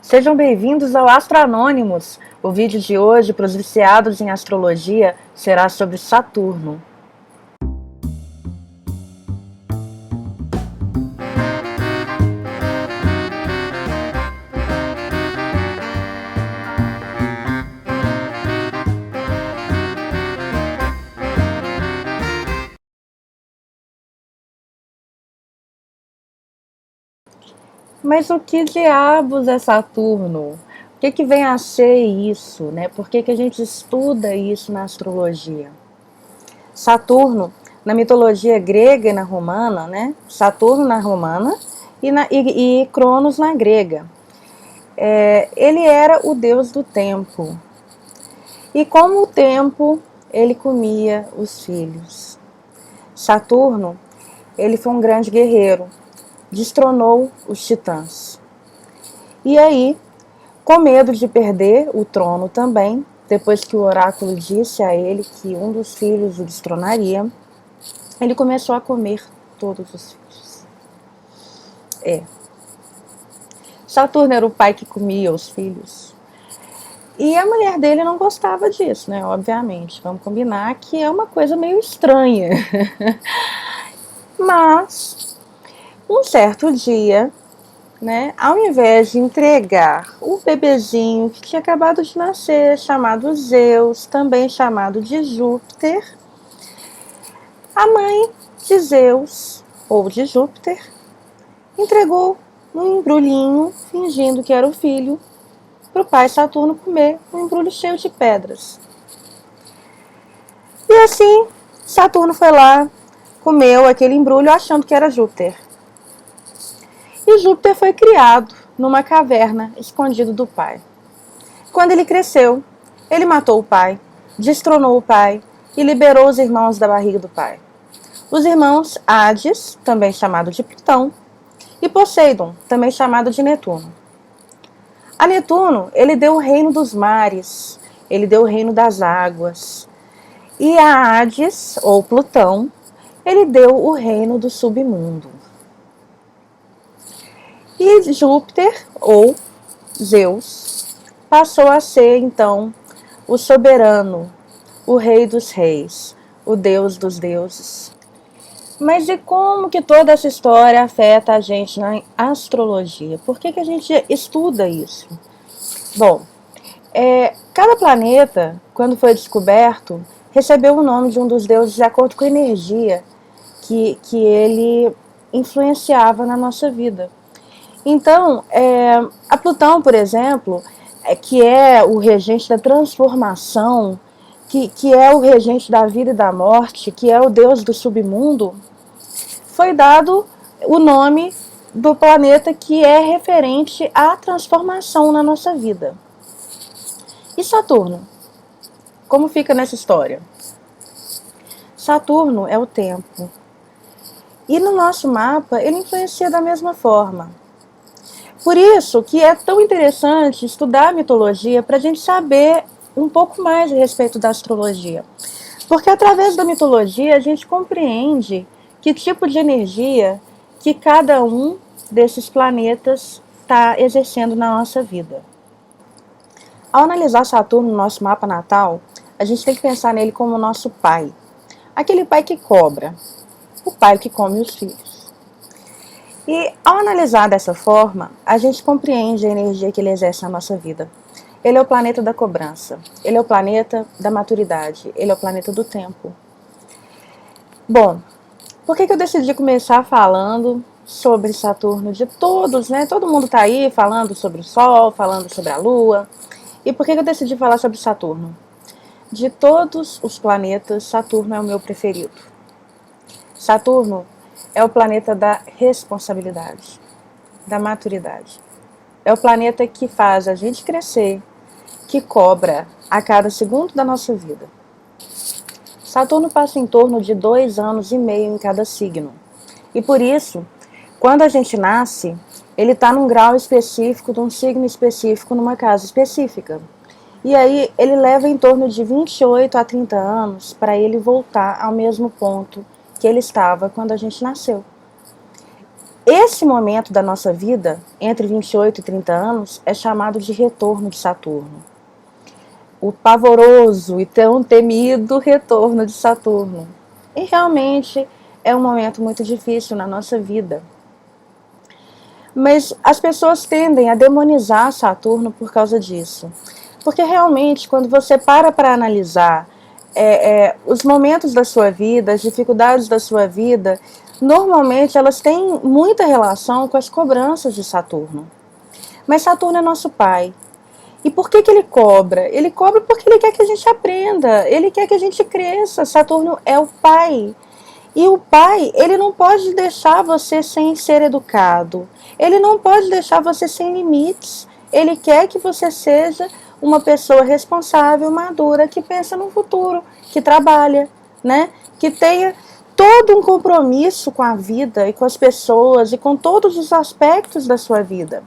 Sejam bem-vindos ao Astro Anônimos. O vídeo de hoje, para os viciados em astrologia, será sobre Saturno. Mas o que diabos é Saturno? O que vem a ser isso, né? Por que a gente estuda isso na astrologia? Saturno, na mitologia grega e na romana, né? Saturno na romana e Cronos na grega. Ele era o deus do tempo. E como o tempo, ele comia os filhos. Saturno, ele foi um grande guerreiro, destronou os titãs. E aí, com medo de perder o trono também, depois que o oráculo disse a ele que um dos filhos o destronaria, ele começou a comer todos os filhos. Saturno era o pai que comia os filhos. E a mulher dele não gostava disso, né? Obviamente. Vamos combinar que é uma coisa meio estranha. Mas, um certo dia, né, ao invés de entregar o bebezinho que tinha acabado de nascer, chamado Zeus, também chamado de Júpiter, a mãe de Zeus, ou de Júpiter, entregou um embrulhinho, fingindo que era o filho, para o pai Saturno comer, um embrulho cheio de pedras. E assim, Saturno foi lá, comeu aquele embrulho achando que era Júpiter. E Júpiter foi criado numa caverna, escondido do pai. Quando ele cresceu, ele matou o pai, destronou o pai e liberou os irmãos da barriga do pai. Os irmãos Hades, também chamado de Plutão, e Poseidon, também chamado de Netuno. A Netuno, ele deu o reino dos mares, ele deu o reino das águas. E a Hades, ou Plutão, ele deu o reino do submundo. E Júpiter, ou Zeus, passou a ser, então, o soberano, o rei dos reis, o deus dos deuses. Mas e como que toda essa história afeta a gente na astrologia? Por que a gente estuda isso? Bom, cada planeta, quando foi descoberto, recebeu o nome de um dos deuses de acordo com a energia que ele influenciava na nossa vida. Então, a Plutão, por exemplo, que é o regente da transformação, que é o regente da vida e da morte, que é o deus do submundo, foi dado o nome do planeta que é referente à transformação na nossa vida. E Saturno? Como fica nessa história? Saturno é o tempo. E no nosso mapa, ele influencia da mesma forma. Por isso que é tão interessante estudar a mitologia para a gente saber um pouco mais a respeito da astrologia. Porque através da mitologia a gente compreende que tipo de energia que cada um desses planetas está exercendo na nossa vida. Ao analisar Saturno no nosso mapa natal, a gente tem que pensar nele como o nosso pai. Aquele pai que cobra, o pai que come os filhos. E ao analisar dessa forma, a gente compreende a energia que ele exerce na nossa vida. Ele é o planeta da cobrança, ele é o planeta da maturidade, ele é o planeta do tempo. Bom, por que eu decidi começar falando sobre Saturno de todos, né? Todo mundo tá aí falando sobre o Sol, falando sobre a Lua. E por que eu decidi falar sobre Saturno? De todos os planetas, Saturno é o meu preferido. Saturno é o planeta da responsabilidade, da maturidade. É o planeta que faz a gente crescer, que cobra a cada segundo da nossa vida. Saturno passa em torno de 2 anos e meio em cada signo. E por isso, quando a gente nasce, ele está num grau específico, de um signo específico, numa casa específica. E aí ele leva em torno de 28 a 30 anos para ele voltar ao mesmo ponto que ele estava quando a gente nasceu. Esse momento da nossa vida, entre 28 e 30 anos, é chamado de retorno de Saturno. O pavoroso e tão temido retorno de Saturno. E realmente é um momento muito difícil na nossa vida. Mas as pessoas tendem a demonizar Saturno por causa disso. Porque realmente, quando você para analisar os momentos da sua vida, as dificuldades da sua vida, normalmente elas têm muita relação com as cobranças de Saturno. Mas Saturno é nosso pai. E por que ele cobra? Ele cobra porque ele quer que a gente aprenda, ele quer que a gente cresça. Saturno é o pai. E o pai, ele não pode deixar você sem ser educado. Ele não pode deixar você sem limites. Ele quer que você seja uma pessoa responsável, madura, que pensa no futuro, que trabalha, né? Que tenha todo um compromisso com a vida e com as pessoas e com todos os aspectos da sua vida.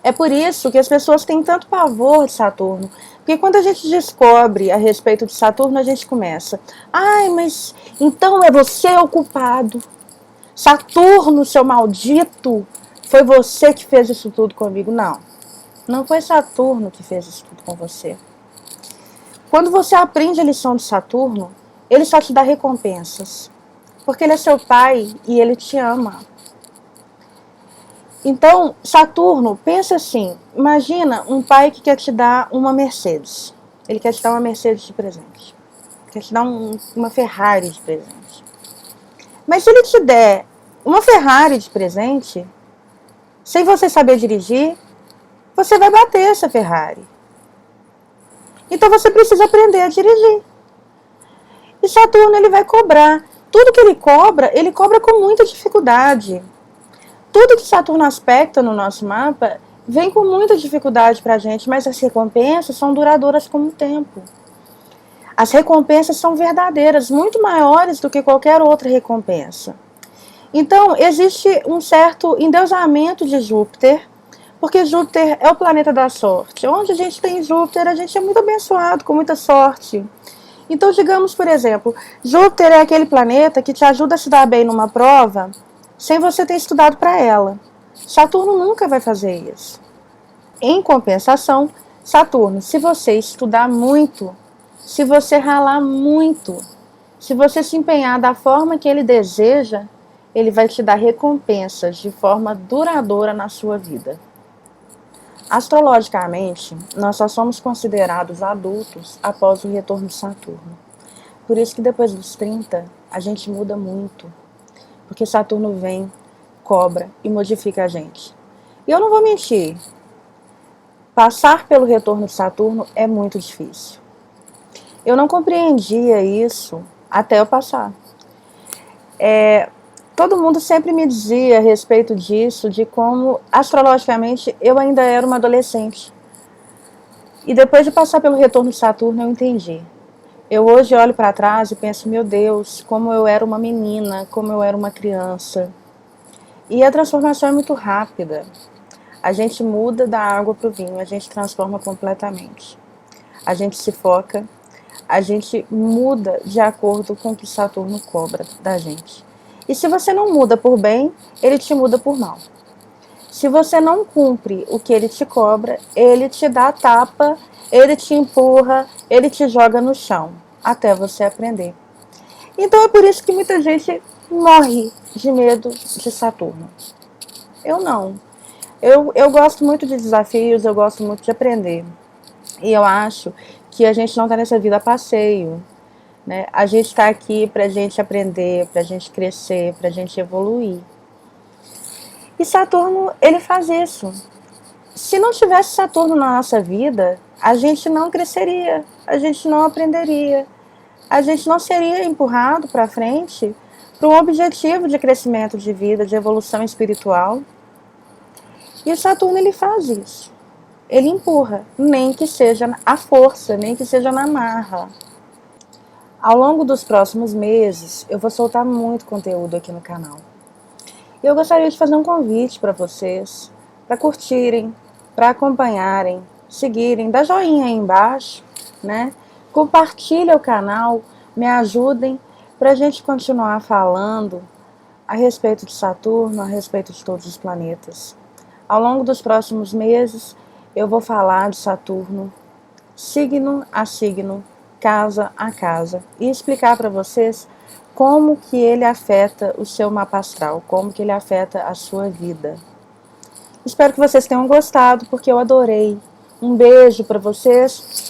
É por isso que as pessoas têm tanto pavor de Saturno. Porque quando a gente descobre a respeito de Saturno, a gente começa: ai, mas então é você o culpado. Saturno, seu maldito, foi você que fez isso tudo comigo. Não, não foi Saturno que fez isso tudo com você. Quando você aprende a lição de Saturno, ele só te dá recompensas. Porque ele é seu pai e ele te ama. Então, Saturno, pensa assim, imagina um pai que quer te dar uma Mercedes. Ele quer te dar uma Mercedes de presente. Quer te dar uma Ferrari de presente. Mas se ele te der uma Ferrari de presente, sem você saber dirigir, você vai bater essa Ferrari. Então você precisa aprender a dirigir. E Saturno, ele vai cobrar. Tudo que ele cobra com muita dificuldade. Tudo que Saturno aspecta no nosso mapa vem com muita dificuldade para a gente, mas as recompensas são duradouras como o tempo. As recompensas são verdadeiras, muito maiores do que qualquer outra recompensa. Então, existe um certo endeusamento de Júpiter, porque Júpiter é o planeta da sorte. Onde a gente tem Júpiter, a gente é muito abençoado, com muita sorte. Então, digamos, por exemplo, Júpiter é aquele planeta que te ajuda a se dar bem numa prova sem você ter estudado para ela. Saturno nunca vai fazer isso. Em compensação, Saturno, se você estudar muito, se você ralar muito, se você se empenhar da forma que ele deseja, ele vai te dar recompensas de forma duradoura na sua vida. Astrologicamente, nós só somos considerados adultos após o retorno de Saturno. Por isso que depois dos 30, a gente muda muito. Porque Saturno vem, cobra e modifica a gente. E eu não vou mentir, passar pelo retorno de Saturno é muito difícil. Eu não compreendia isso até eu passar. Todo mundo sempre me dizia a respeito disso, de como astrologicamente eu ainda era uma adolescente. E depois de passar pelo retorno de Saturno eu entendi. Eu hoje olho para trás e penso, meu Deus, como eu era uma menina, como eu era uma criança. E a transformação é muito rápida. A gente muda da água para o vinho, a gente transforma completamente. A gente se foca, a gente muda de acordo com o que Saturno cobra da gente. E se você não muda por bem, ele te muda por mal. Se você não cumpre o que ele te cobra, ele te dá a tapa, ele te empurra, ele te joga no chão, até você aprender. Então é por isso que muita gente morre de medo de Saturno. Eu não. Eu gosto muito de desafios, eu gosto muito de aprender. E eu acho que a gente não está nessa vida a passeio, né? A gente está aqui para a gente aprender, para a gente crescer, para a gente evoluir. E Saturno, ele faz isso. Se não tivesse Saturno na nossa vida, a gente não cresceria, a gente não aprenderia, a gente não seria empurrado para frente para um objetivo de crescimento de vida, de evolução espiritual. E o Saturno, ele faz isso. Ele empurra, nem que seja à força, nem que seja na marra. Ao longo dos próximos meses, eu vou soltar muito conteúdo aqui no canal. E eu gostaria de fazer um convite para vocês, para curtirem, para acompanharem, seguirem, dá joinha aí embaixo, né? Compartilha o canal, me ajudem para a gente continuar falando a respeito de Saturno, a respeito de todos os planetas. Ao longo dos próximos meses, eu vou falar de Saturno, signo a signo, casa a casa, e explicar para vocês como que ele afeta o seu mapa astral, como que ele afeta a sua vida. Espero que vocês tenham gostado, porque eu adorei. Um beijo para vocês